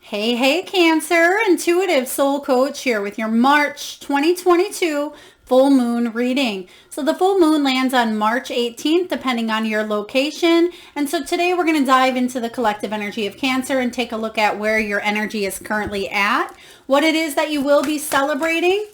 Hey, hey, Cancer, intuitive soul coach here with your March 2022 full moon reading. So the full moon lands on March 18th, depending on your location. And so today we're going to dive into the collective energy of Cancer and take a look at where your energy is currently at, what it is that you will be celebrating.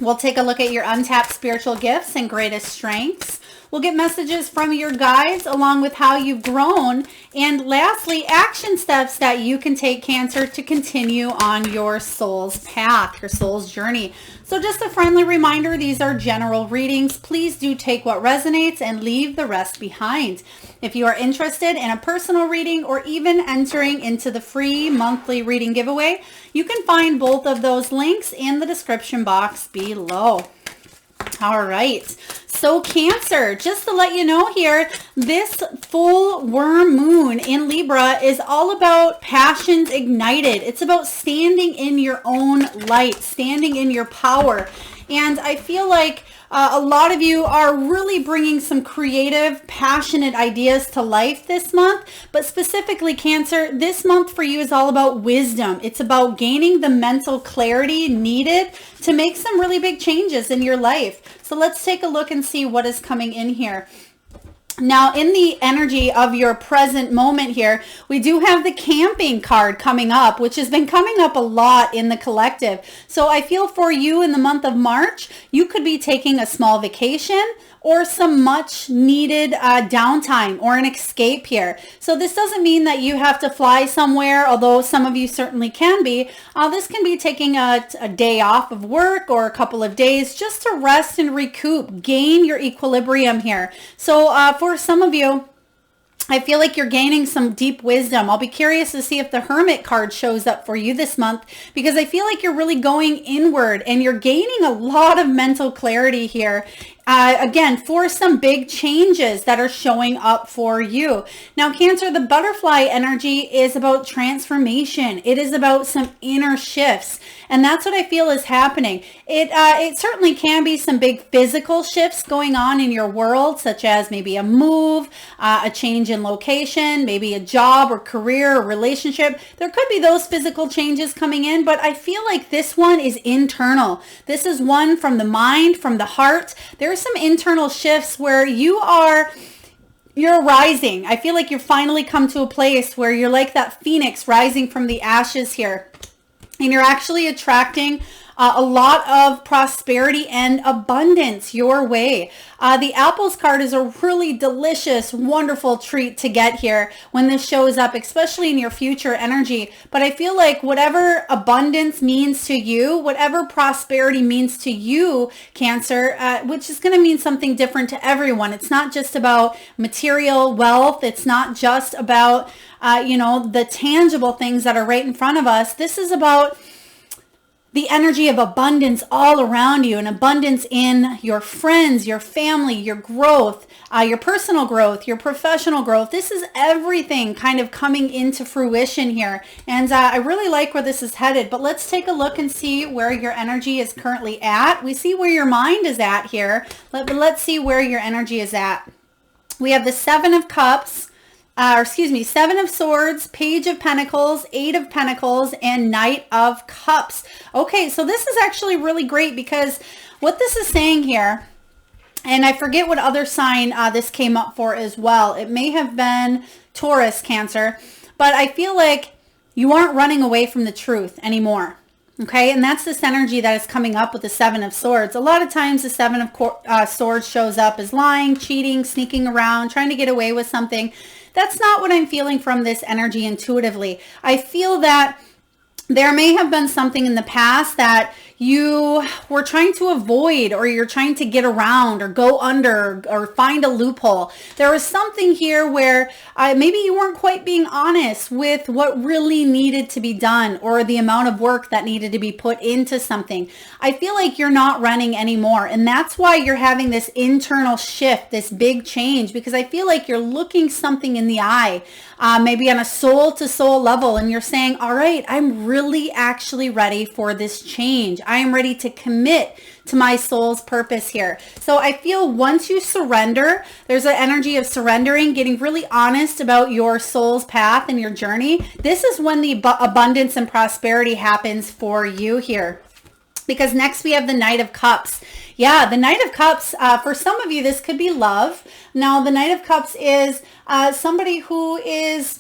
We'll take a look at your untapped spiritual gifts and greatest strengths. We'll get messages from your guides along with how you've grown. And lastly, action steps that you can take, Cancer, to continue on your soul's path, your soul's journey. So just a friendly reminder, these are general readings. Please do take what resonates and leave the rest behind. If you are interested in a personal reading or even entering into the free monthly reading giveaway, you can find both of those links in the description box below. All right, so Cancer, just to let you know here, this full worm moon in Libra is all about passions ignited. It's about standing in your own light, standing in your power. And I feel like a lot of you are really bringing some creative, passionate ideas to life this month. But specifically, Cancer, this month for you is all about wisdom. It's about gaining the mental clarity needed to make some really big changes in your life. So let's take a look and see what is coming in here. Now, in the energy of your present moment here, we do have the camping card coming up, which has been coming up a lot in the collective. So I feel for you in the month of March, you could be taking a small vacation or some much needed downtime or an escape here. So this doesn't mean that you have to fly somewhere, although some of you certainly can be. This can be taking a day off of work or a couple of days just to rest and recoup, gain your equilibrium here. So for some of you, I feel like you're gaining some deep wisdom. I'll be curious to see if the Hermit card shows up for you this month, because I feel like you're really going inward and you're gaining a lot of mental clarity here. Again, for some big changes that are showing up for you. Now, Cancer, the butterfly energy is about transformation. It is about some inner shifts. And that's what I feel is happening. It certainly can be some big physical shifts going on in your world, such as maybe a move, a change in location, maybe a job or career or relationship. There could be those physical changes coming in, but I feel like this one is internal. This is one from the mind, from the heart. There are some internal shifts where you're rising. I feel like you've finally come to a place where you're like that phoenix rising from the ashes here. And you're actually attracting a lot of prosperity and abundance your way. The apples card is a really delicious, wonderful treat to get here when this shows up, especially in your future energy. But I feel like whatever abundance means to you, whatever prosperity means to you, Cancer, which is going to mean something different to everyone. It's not just about material wealth. It's not just about, the tangible things that are right in front of us. This is about the energy of abundance all around you, and abundance in your friends, your family, your growth, your personal growth, your professional growth. This is everything kind of coming into fruition here. And I really like where this is headed, but let's take a look and see where your energy is currently at. We see where your mind is at here, but let's see where your energy is at. We have the Seven of Cups, Seven of Swords, Page of Pentacles, Eight of Pentacles, and Knight of Cups. Okay, so this is actually really great, because what this is saying here, and I forget what other sign this came up for as well. It may have been Taurus, Cancer, but I feel like you aren't running away from the truth anymore. Okay, and that's this energy that is coming up with the Seven of Swords. A lot of times the Seven of Swords shows up as lying, cheating, sneaking around, trying to get away with something. That's not what I'm feeling from this energy intuitively. I feel that there may have been something in the past that you were trying to avoid, or you're trying to get around or go under or find a loophole. There was something here where maybe you weren't quite being honest with what really needed to be done, or the amount of work that needed to be put into something. I feel like you're not running anymore. And that's why you're having this internal shift, this big change, because I feel like you're looking something in the eye, maybe on a soul to soul level. And you're saying, all right, I'm really actually ready for this change. I am ready to commit to my soul's purpose here. So I feel once you surrender, there's an energy of surrendering, getting really honest about your soul's path and your journey. This is when the abundance and prosperity happens for you here. Because next we have the Knight of Cups. Yeah, the Knight of Cups, for some of you, this could be love. Now, the Knight of Cups is somebody who is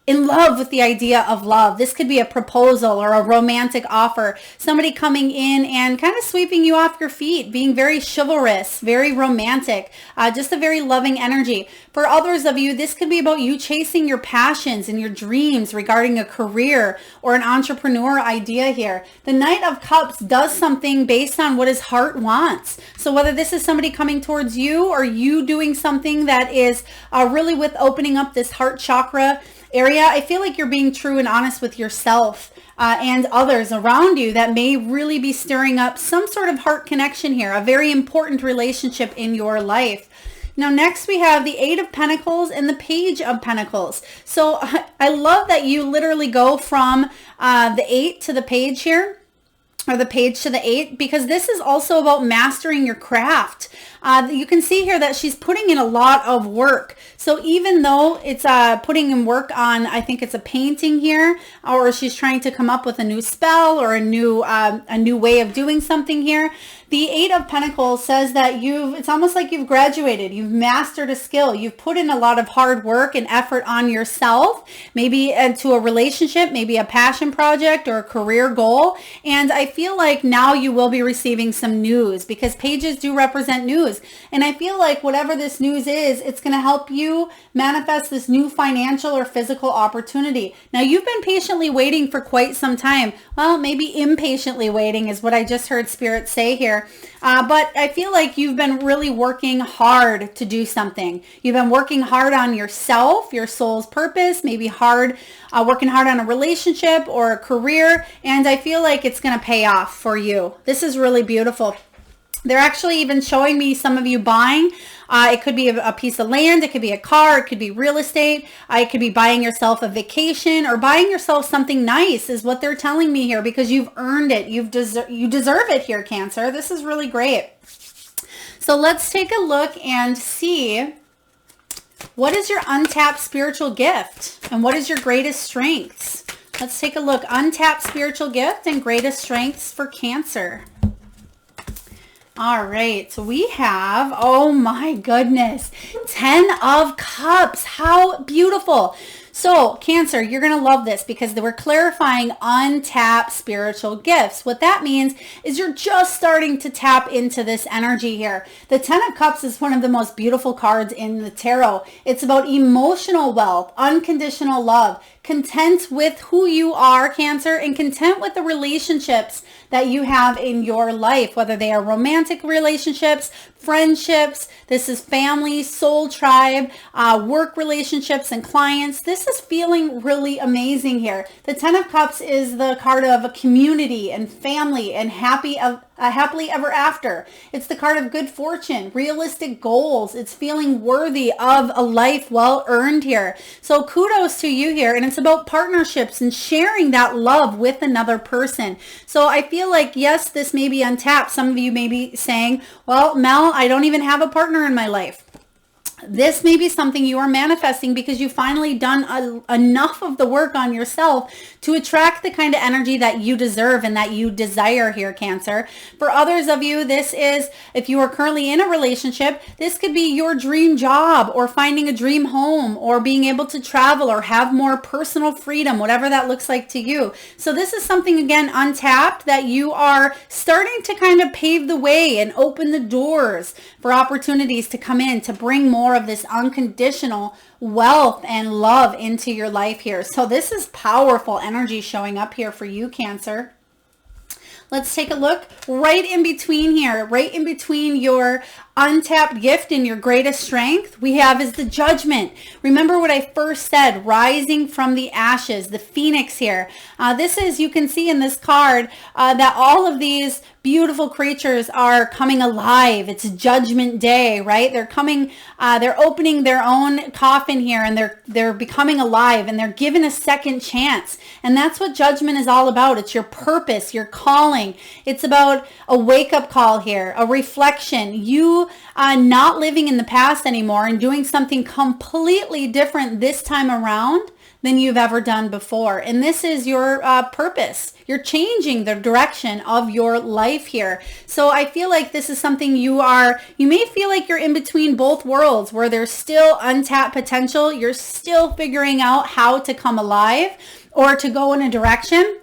in love with the idea of love. This could be a proposal or a romantic offer. Somebody coming in and kind of sweeping you off your feet, being very chivalrous, very romantic, just a very loving energy. For others of you, this could be about you chasing your passions and your dreams regarding a career or an entrepreneur idea here. The Knight of Cups does something based on what his heart wants. So whether this is somebody coming towards you or you doing something that is really with opening up this heart chakra area, I feel like you're being true and honest with yourself and others around you that may really be stirring up some sort of heart connection here, a very important relationship in your life. Now, next we have the Eight of Pentacles and the Page of Pentacles. So I love that you literally go from the 8 to the page here, or the page to the 8, because this is also about mastering your craft. You can see here that she's putting in a lot of work. So even though it's putting in work on, I think it's a painting here, or she's trying to come up with a new spell or a new way of doing something here, the Eight of Pentacles says that it's almost like you've graduated, you've mastered a skill, you've put in a lot of hard work and effort on yourself, maybe into a relationship, maybe a passion project or a career goal. And I feel like now you will be receiving some news, because pages do represent news. And I feel like whatever this news is, it's going to help you manifest this new financial or physical opportunity. Now, you've been patiently waiting for quite some time. Well, maybe impatiently waiting is what I just heard Spirit say here. But I feel like you've been really working hard to do something. You've been working hard on yourself, your soul's purpose, maybe working hard on a relationship or a career. And I feel like it's going to pay off for you. This is really beautiful. They're actually even showing me some of you buying. It could be a piece of land. It could be a car. It could be real estate. It could be buying yourself a vacation or buying yourself something nice is what they're telling me here, because you've earned it. You deserve it here, Cancer. This is really great. So let's take a look and see, what is your untapped spiritual gift and what is your greatest strengths? Let's take a look. Untapped spiritual gift and greatest strengths for Cancer. All right, so we have, oh my goodness, 10 of Cups. How beautiful. So Cancer, you're going to love this because we're clarifying untapped spiritual gifts. What that means is you're just starting to tap into this energy here. The 10 of Cups is one of the most beautiful cards in the tarot. It's about emotional wealth, unconditional love, content with who you are, Cancer, and content with the relationships that you have in your life, whether they are romantic relationships, friendships, this is family, soul tribe, work relationships and clients. This is feeling really amazing here. The 10 of Cups is the card of a community and family and happily ever after. It's the card of good fortune, realistic goals. It's feeling worthy of a life well earned here. So kudos to you here. And it's about partnerships and sharing that love with another person. So I feel like, yes, this may be untapped. Some of you may be saying, well, Mel, I don't even have a partner in my life. This may be something you are manifesting because you've finally done enough of the work on yourself to attract the kind of energy that you deserve and that you desire here, Cancer. For others of you, this is, if you are currently in a relationship, this could be your dream job or finding a dream home or being able to travel or have more personal freedom, whatever that looks like to you. So this is something, again, untapped that you are starting to kind of pave the way and open the doors for opportunities to come in to bring more of this unconditional wealth and love into your life here. So this is powerful energy showing up here for you, Cancer. Let's take a look right in between here, right in between your untapped gift and your greatest strength we have is the Judgment. Remember what I first said, rising from the ashes, the phoenix here. This is, you can see in this card that all of these beautiful creatures are coming alive. It's Judgment Day, right? They're coming, they're opening their own coffin here, and they're becoming alive, and they're given a second chance. And that's what Judgment is all about. It's your purpose, your calling. It's about a wake-up call here, a reflection. You not living in the past anymore and doing something completely different this time around than you've ever done before. And this is your purpose. You're changing the direction of your life here. So I feel like this is something you may feel like you're in between both worlds, where there's still untapped potential. You're still figuring out how to come alive or to go in a direction.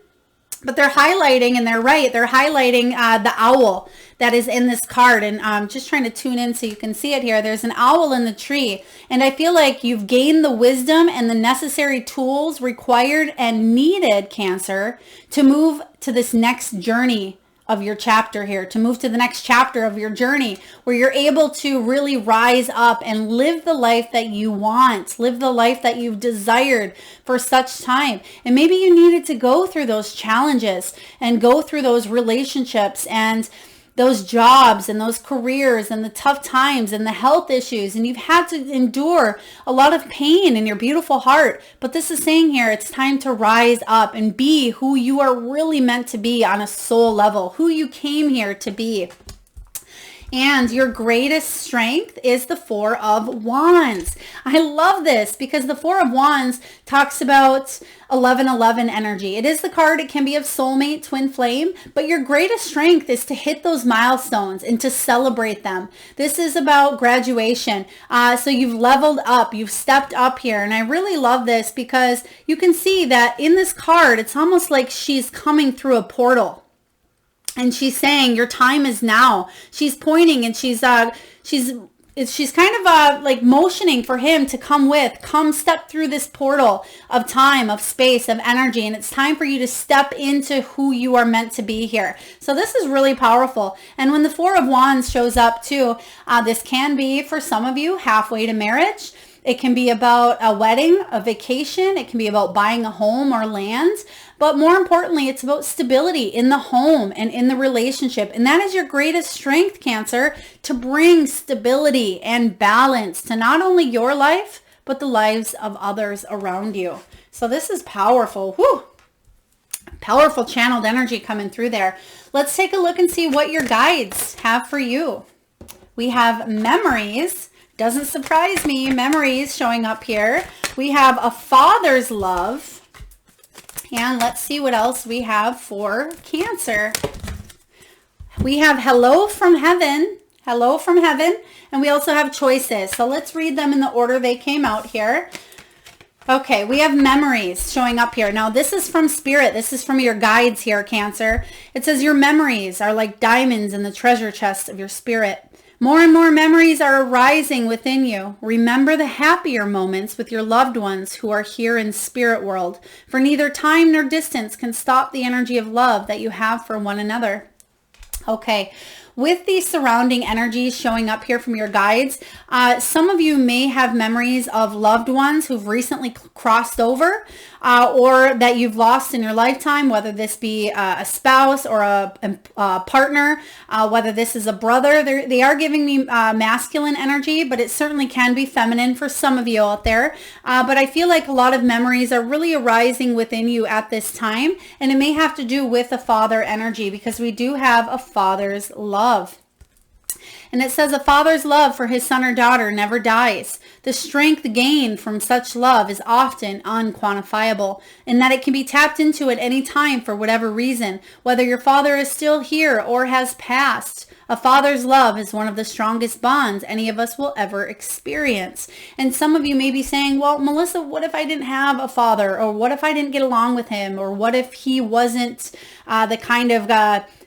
But they're highlighting, and they're right, they're highlighting the owl that is in this card. And I'm just trying to tune in so you can see it here. There's an owl in the tree. And I feel like you've gained the wisdom and the necessary tools required and needed, Cancer, to move to this next journey of your chapter here, to move to the next chapter of your journey, where you're able to really rise up and live the life that you want, live the life that you've desired for such time. And maybe you needed to go through those challenges and go through those relationships and those jobs and those careers and the tough times and the health issues, and you've had to endure a lot of pain in your beautiful heart. But this is saying here, it's time to rise up and be who you are really meant to be on a soul level, who you came here to be. And your greatest strength is the Four of Wands. I love this because the Four of Wands talks about 1111 energy. It is the card. It can be of soulmate, twin flame, but your greatest strength is to hit those milestones and to celebrate them. This is about graduation. So you've leveled up, you've stepped up here. And I really love this because you can see that in this card, it's almost like she's coming through a portal. And she's saying, your time is now. She's pointing, and she's kind of like motioning for him to come step through this portal of time, of space, of energy. And it's time for you to step into who you are meant to be here. So this is really powerful. And when the Four of Wands shows up too, this can be for some of you halfway to marriage. It can be about a wedding, a vacation. It can be about buying a home or land. But more importantly, it's about stability in the home and in the relationship. And that is your greatest strength, Cancer, to bring stability and balance to not only your life, but the lives of others around you. So this is powerful. Whew. Powerful channeled energy coming through there. Let's take a look and see what your guides have for you. We have memories. Doesn't surprise me. Memories showing up here. We have a father's love. And let's see what else we have for Cancer. We have hello from heaven. Hello from heaven. And we also have choices. So let's read them in the order they came out here. Okay, we have memories showing up here. Now, this is from Spirit. This is from your guides here, Cancer. It says your memories are like diamonds in the treasure chest of your spirit. More and more memories are arising within you. Remember the happier moments with your loved ones who are here in spirit world, for neither time nor distance can stop the energy of love that you have for one another. Okay, with these surrounding energies showing up here from your guides, some of you may have memories of loved ones who've recently crossed over or that you've lost in your lifetime, whether this be a spouse or a partner, whether this is a brother. They are giving me masculine energy, but it certainly can be feminine for some of you out there. But I feel like a lot of memories are really arising within you at this time, and it may have to do with a father energy, because we do have a father's love. And it says a father's love for his son or daughter never dies. The strength gained from such love is often unquantifiable, in that it can be tapped into at any time for whatever reason, whether your father is still here or has passed. A father's love is one of the strongest bonds any of us will ever experience. And some of you may be saying, well, Melissa, what if I didn't have a father? Or what if I didn't get along with him? Or what if he wasn't the kind of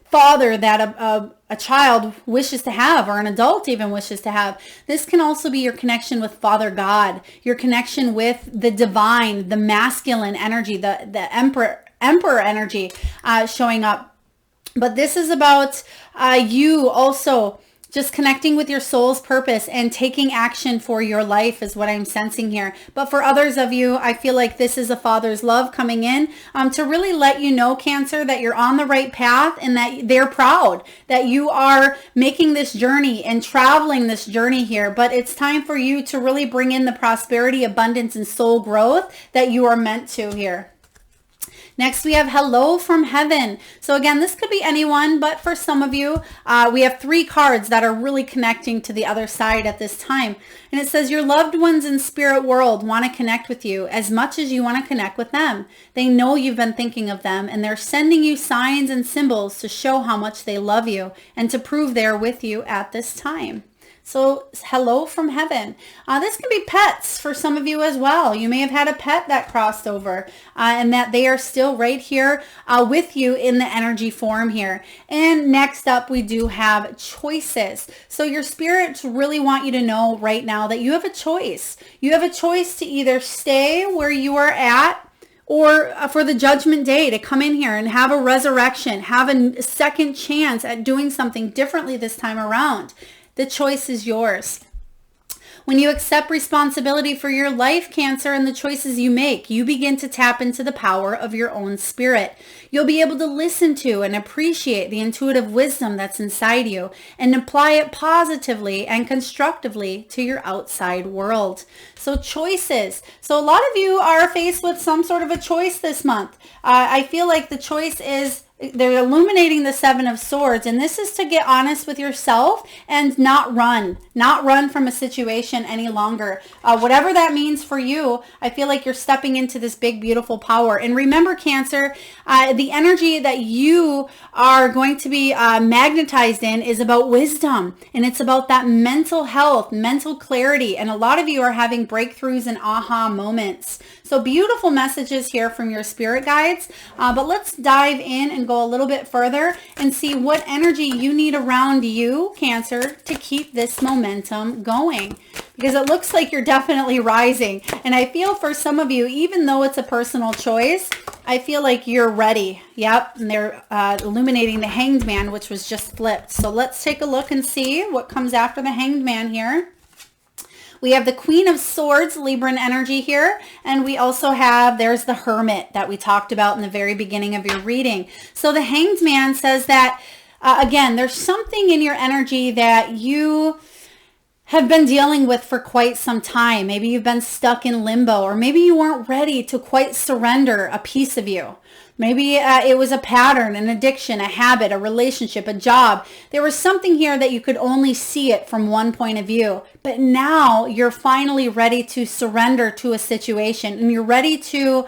father that a child wishes to have, or an adult even wishes to have? This can also be your connection with Father God, your connection with the divine, the masculine energy, the emperor energy showing up. But this is about you also just connecting with your soul's purpose and taking action for your life is what I'm sensing here. But for others of you, I feel like this is a father's love coming in to really let you know, Cancer, that you're on the right path and that they're proud that you are making this journey and traveling this journey here. But it's time for you to really bring in the prosperity, abundance, and soul growth that you are meant to here. Next, we have hello from heaven. So again, this could be anyone, but for some of you, we have 3 cards that are really connecting to the other side at this time. And it says your loved ones in spirit world want to connect with you as much as you want to connect with them. They know you've been thinking of them, and they're sending you signs and symbols to show how much they love you and to prove they're with you at this time. So hello from heaven. This can be pets for some of you as well. You may have had a pet that crossed over and that they are still right here with you in the energy form here. And next up, we do have choices. So your spirits really want you to know right now that you have a choice. You have a choice to either stay where you are at, or for the judgment day to come in here and have a resurrection, have a second chance at doing something differently this time around. The choice is yours. When you accept responsibility for your life, Cancer, and the choices you make, you begin to tap into the power of your own spirit. You'll be able to listen to and appreciate the intuitive wisdom that's inside you and apply it positively and constructively to your outside world. So choices. So a lot of you are faced with some sort of a choice this month. I feel like the choice is they're illuminating the 7 of Swords, and this is to get honest with yourself and not run from a situation any longer. Whatever that means for you, I feel like you're stepping into this big, beautiful power. And remember, Cancer, the energy that you are going to be magnetized in is about wisdom, and it's about that mental health, mental clarity, and a lot of you are having breakthroughs and aha moments. So beautiful messages here from your spirit guides, but let's dive in and go a little bit further and see what energy you need around you, Cancer, to keep this momentum going. Because it looks like you're definitely rising. And I feel for some of you, even though it's a personal choice, I feel like you're ready. Yep, and they're illuminating the Hanged Man, which was just flipped. So let's take a look and see what comes after the Hanged Man here. We have the Queen of Swords, Libran energy here. And we also have, there's the Hermit that we talked about in the very beginning of your reading. So the Hanged Man says that, again, there's something in your energy that you have been dealing with for quite some time. Maybe you've been stuck in limbo, or maybe you weren't ready to quite surrender a piece of you. Maybe it was a pattern, an addiction, a habit, a relationship, a job. There was something here that you could only see it from one point of view. But now you're finally ready to surrender to a situation, and you're ready to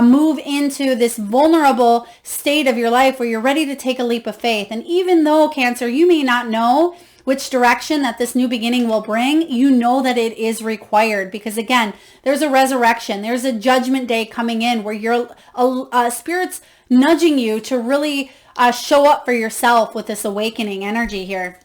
move into this vulnerable state of your life where you're ready to take a leap of faith. And even though, Cancer, you may not know which direction that this new beginning will bring, you know that it is required, because again, there's a resurrection, there's a judgment day coming in where your spirit's nudging you to really show up for yourself with this awakening energy here.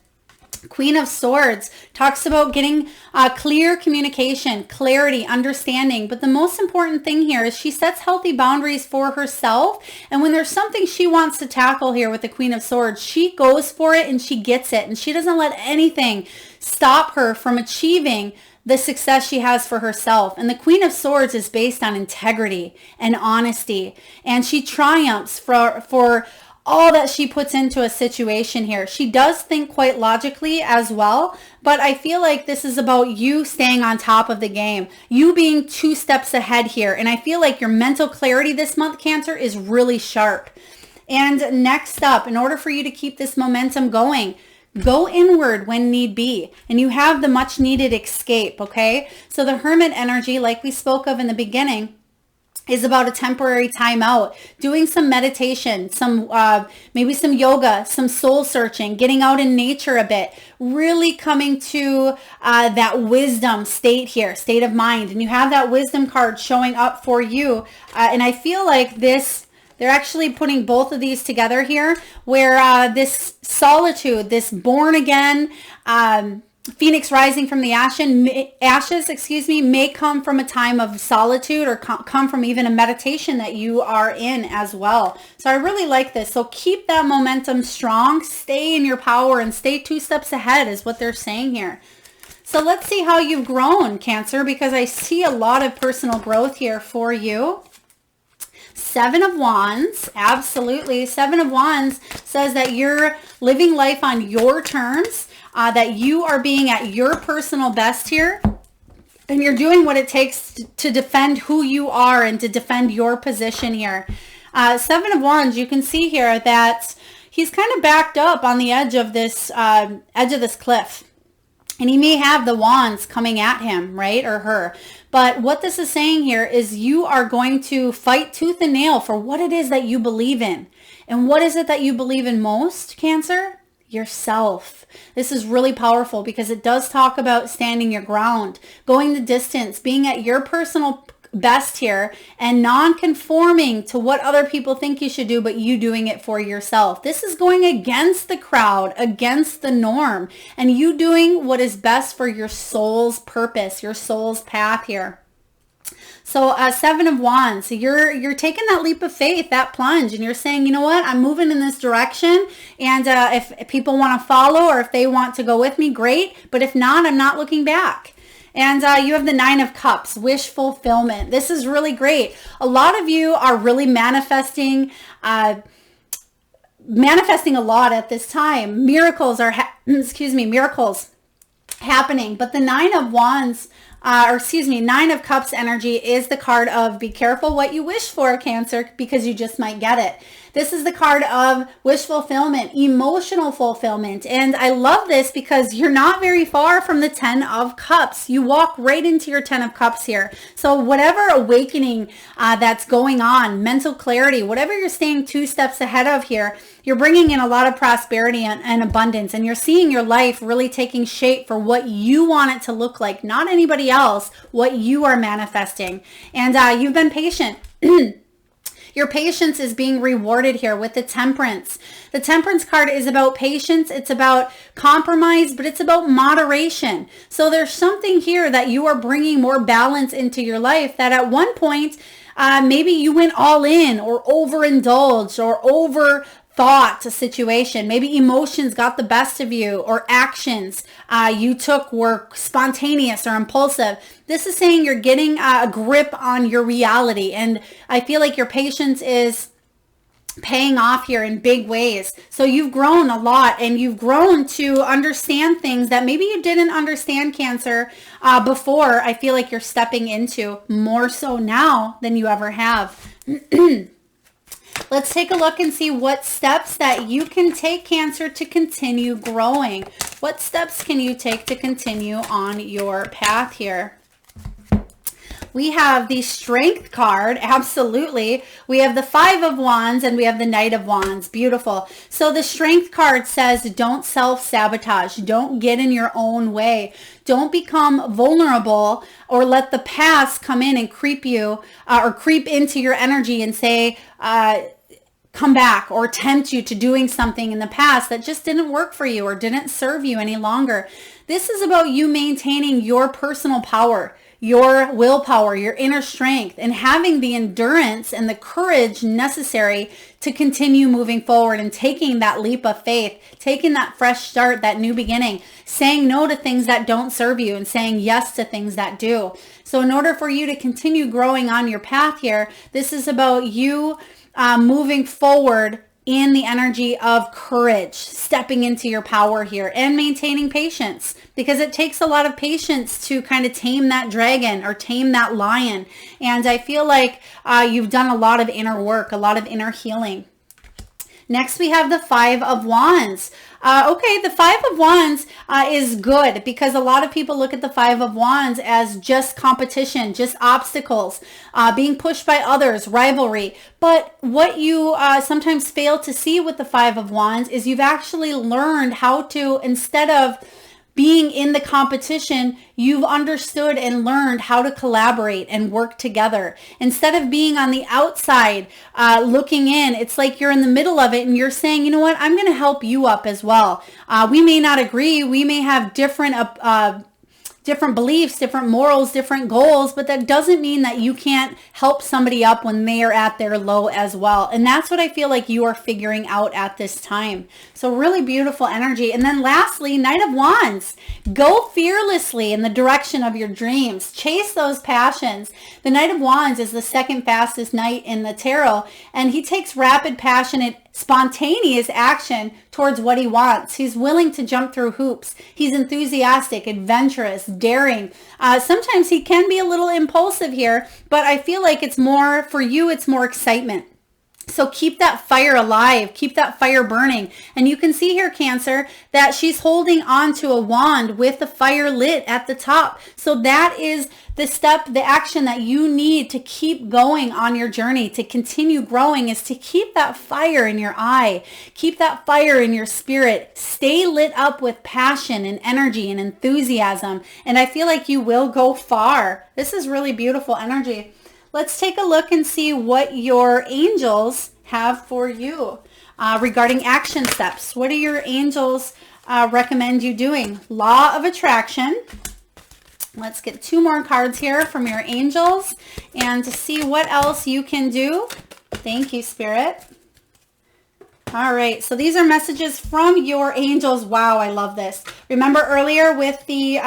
Queen of Swords talks about getting clear communication, clarity, understanding. But the most important thing here is she sets healthy boundaries for herself. And when there's something she wants to tackle here with the Queen of Swords, she goes for it and she gets it. And she doesn't let anything stop her from achieving the success she has for herself. And the Queen of Swords is based on integrity and honesty. And she triumphs for all that she puts into a situation here. She does think quite logically as well, but I feel like this is about you staying on top of the game, you being 2 steps ahead here. And I feel like your mental clarity this month, Cancer, is really sharp. And next up, in order for you to keep this momentum going, go inward when need be, and you have the much needed escape, okay? So the Hermit energy, like we spoke of in the beginning, is about a temporary time out, doing some meditation, maybe some yoga, some soul searching, getting out in nature a bit, really coming to that wisdom state here, state of mind. And you have that wisdom card showing up for you. And I feel like they're actually putting both of these together here, where this solitude, this born again, Phoenix rising from the ashes, may come from a time of solitude or come from even a meditation that you are in as well. So I really like this. So keep that momentum strong, stay in your power, and stay 2 steps ahead is what they're saying here. So let's see how you've grown, Cancer, because I see a lot of personal growth here for you. 7 of Wands, absolutely. 7 of Wands says that you're living life on your terms, that you are being at your personal best here, and you're doing what it takes to defend who you are and to defend your position here. 7 of Wands, you can see here that he's kind of backed up on the edge of this cliff. And he may have the wands coming at him, right, or her. But what this is saying here is you are going to fight tooth and nail for what it is that you believe in. And what is it that you believe in most, Cancer? Yourself. This is really powerful because it does talk about standing your ground, going the distance, being at your personal best here, and non-conforming to what other people think you should do, but you doing it for yourself. This is going against the crowd, against the norm, and you doing what is best for your soul's purpose, your soul's path here. So 7 of Wands, you're taking that leap of faith, that plunge, and you're saying, you know what, I'm moving in this direction, and if people want to follow or if they want to go with me, great, but if not, I'm not looking back. And you have the 9 of Cups, wish fulfillment. This is really great. A lot of you are really manifesting a lot at this time. Miracles are, miracles happening. But the 9 of Wands, 9 of Cups energy is the card of be careful what you wish for, Cancer, because you just might get it. This is the card of wish fulfillment, emotional fulfillment. And I love this because you're not very far from the 10 of Cups. You walk right into your 10 of Cups here. So whatever awakening that's going on, mental clarity, whatever you're staying 2 steps ahead of here, you're bringing in a lot of prosperity and abundance. And you're seeing your life really taking shape for what you want it to look like, not anybody else, what you are manifesting. And you've been patient. Your patience is being rewarded here with the Temperance. The Temperance card is about patience. It's about compromise, but it's about moderation. So there's something here that you are bringing more balance into your life that at one point, maybe you went all in or overindulged or overthought a situation. Maybe emotions got the best of you, or actions you took were spontaneous or impulsive. This is saying you're getting a grip on your reality. And I feel like your patience is paying off here in big ways. So you've grown a lot, and you've grown to understand things that maybe you didn't understand, Cancer, before. I feel like you're stepping into more so now than you ever have. Let's take a look and see what steps that you can take, Cancer, to continue growing. What steps can you take to continue on your path here? We have the Strength card, absolutely. We have the 5 of Wands, and we have the Knight of Wands. Beautiful. So the Strength card says don't self-sabotage. Don't get in your own way. Don't become vulnerable or let the past come in and creep you or creep into your energy and say, come back, or tempt you to doing something in the past that just didn't work for you or didn't serve you any longer. This is about you maintaining your personal power, your willpower, your inner strength, and having the endurance and the courage necessary to continue moving forward and taking that leap of faith, taking that fresh start, that new beginning, saying no to things that don't serve you and saying yes to things that do. So in order for you to continue growing on your path here, this is about you moving forward in the energy of courage, stepping into your power here, and maintaining patience, because it takes a lot of patience to kind of tame that dragon or tame that lion. And I feel like you've done a lot of inner work, a lot of inner healing. Next, we have the 5 of Wands. Okay, the 5 of Wands is good because a lot of people look at the 5 of Wands as just competition, just obstacles, being pushed by others, rivalry. But what you sometimes fail to see with the 5 of Wands is you've actually learned how to, instead of being in the competition, you've understood and learned how to collaborate and work together. Instead of being on the outside looking in, it's like you're in the middle of it and you're saying, you know what, I'm going to help you up as well. We may not agree. We may have different beliefs, different morals, different goals, but that doesn't mean that you can't help somebody up when they are at their low as well. And that's what I feel like you are figuring out at this time. So really beautiful energy. And then lastly, Knight of Wands. Go fearlessly in the direction of your dreams. Chase those passions. The Knight of Wands is the second fastest knight in the tarot, and he takes rapid, passionate, spontaneous action towards what he wants. He's willing to jump through hoops. He's enthusiastic, adventurous, daring. Sometimes he can be a little impulsive here, but I feel like it's more, for you, it's more excitement. So keep that fire alive, keep that fire burning. And you can see here, Cancer, that she's holding on to a wand with the fire lit at the top. So that is the step, the action that you need to keep going on your journey, to continue growing, is to keep that fire in your eye, keep that fire in your spirit, stay lit up with passion and energy and enthusiasm. And I feel like you will go far. This is really beautiful energy. Let's take a look and see what your angels have for you regarding action steps. What do your angels recommend you doing? Law of attraction. Let's get 2 more cards here from your angels and to see what else you can do. Thank you, Spirit. All right, so these are messages from your angels. Wow, I love this. Remember earlier with the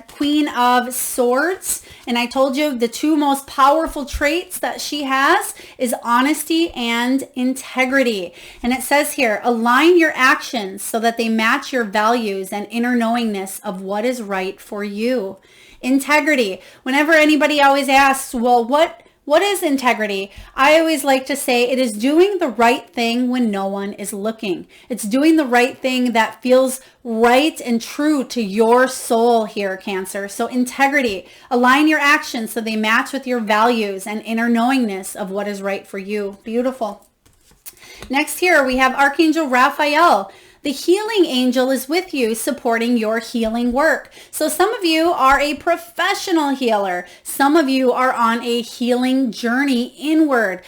Queen of Swords, and I told you the 2 most powerful traits that she has is honesty and integrity. And it says here, align your actions so that they match your values and inner knowingness of what is right for you. Integrity. Whenever anybody always asks, well, what is integrity? I always like to say it is doing the right thing when no one is looking. It's doing the right thing that feels right and true to your soul here, Cancer. So integrity, align your actions so they match with your values and inner knowingness of what is right for you. Beautiful. Next here we have Archangel Raphael. The healing angel is with you, supporting your healing work. So some of you are a professional healer. Some of you are on a healing journey inward.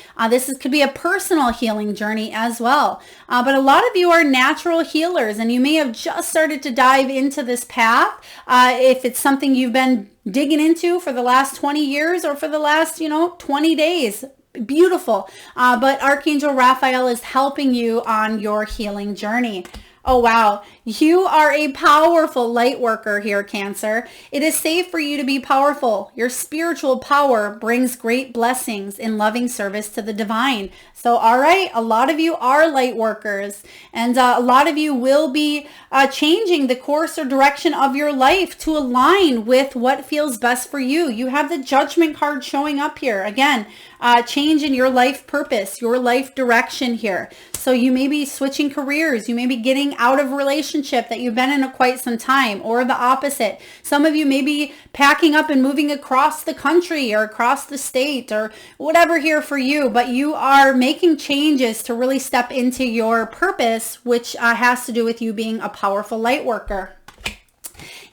Could be a personal healing journey as well. But a lot of you are natural healers, and you may have just started to dive into this path. If it's something you've been digging into for the last 20 years or for the last, 20 days. Beautiful. But Archangel Raphael is helping you on your healing journey. Oh, wow. You are a powerful light worker here, Cancer. It is safe for you to be powerful. Your spiritual power brings great blessings in loving service to the divine. So, all right, a lot of you are light workers, and a lot of you will be changing the course or direction of your life to align with what feels best for you. You have the Judgment card showing up here. Again, change in your life purpose, your life direction here. So you may be switching careers. You may be getting out of a relationship that you've been in quite some time, or the opposite. Some of you may be packing up and moving across the country or across the state or whatever here for you, but you are making changes to really step into your purpose, which has to do with you being a powerful light worker.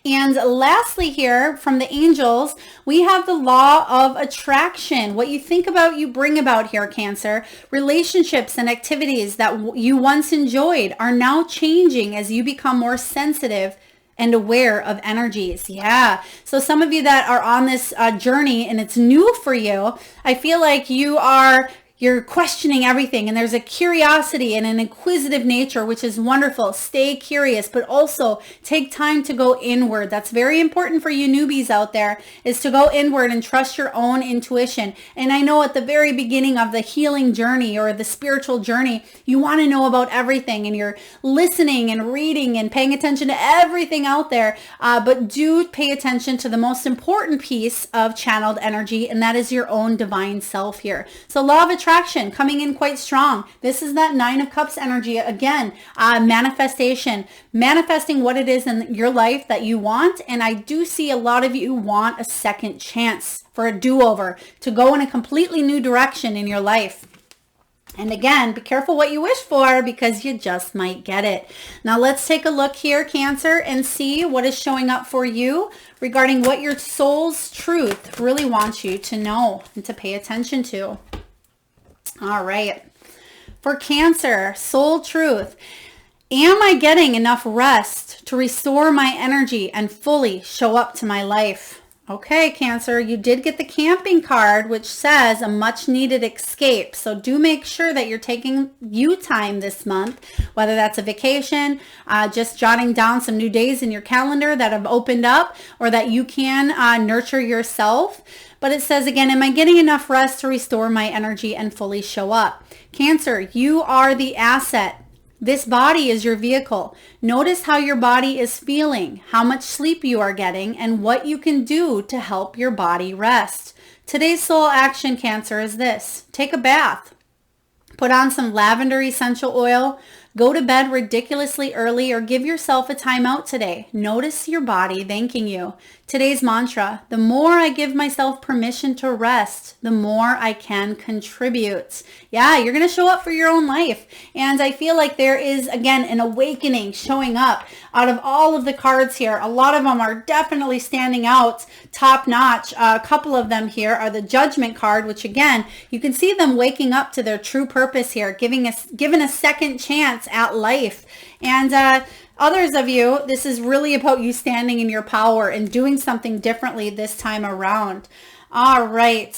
And lastly here from the angels, we have the law of attraction. What you think about, you bring about here, Cancer. Relationships and activities that you once enjoyed are now changing as you become more sensitive and aware of energies. Yeah. So some of you that are on this journey and it's new for you, I feel like you're questioning everything, and there's a curiosity and an inquisitive nature, which is wonderful. Stay curious, but also take time to go inward. That's very important for you newbies out there, is to go inward and trust your own intuition. And I know at the very beginning of the healing journey or the spiritual journey, you want to know about everything, and you're listening and reading and paying attention to everything out there. But do pay attention to the most important piece of channeled energy, and that is your own divine self here. So law of attraction coming in quite strong. This is that 9 of Cups energy again. Manifesting what it is in your life that you want. And I do see a lot of you want a second chance, for a do-over, to go in a completely new direction in your life. And again, be careful what you wish for because you just might get it. Now let's take a look here, Cancer, and see what is showing up for you regarding what your soul's truth really wants you to know and to pay attention to. All right. For Cancer, soul truth. Am I getting enough rest to restore my energy and fully show up to my life? Okay, Cancer, you did get the camping card, which says a much needed escape. So do make sure that you're taking you time this month, whether that's a vacation, just jotting down some new days in your calendar that have opened up, or that you can nurture yourself. But it says again, am I getting enough rest to restore my energy and fully show up? Cancer, you are the asset. This body is your vehicle. Notice how your body is feeling, how much sleep you are getting, and what you can do to help your body rest. Today's soul action, Cancer, is this. Take a bath. Put on some lavender essential oil. Go to bed ridiculously early or give yourself a timeout today. Notice your body thanking you. Today's mantra, the more I give myself permission to rest, the more I can contribute. Yeah, you're going to show up for your own life. And I feel like there is, again, an awakening showing up out of all of the cards here. A lot of them are definitely standing out top notch. A couple of them here are the Judgment card, which again, you can see them waking up to their true purpose here, given a second chance at life. And others of you, this is really about you standing in your power and doing something differently this time around. All right.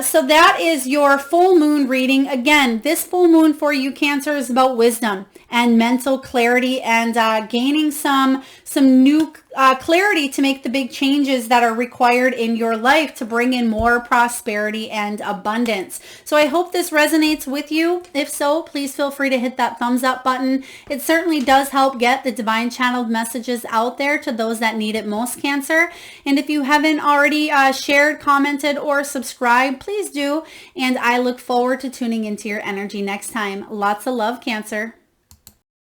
So that is your full moon reading. Again, this full moon for you, Cancer, is about wisdom and mental clarity and gaining some new clarity to make the big changes that are required in your life to bring in more prosperity and abundance. So I hope this resonates with you. If so, please feel free to hit that thumbs up button. It certainly does help get the divine channeled messages out there to those that need it most, Cancer. And if you haven't already shared, commented, or subscribed, please do. And I look forward to tuning into your energy next time. Lots of love, Cancer.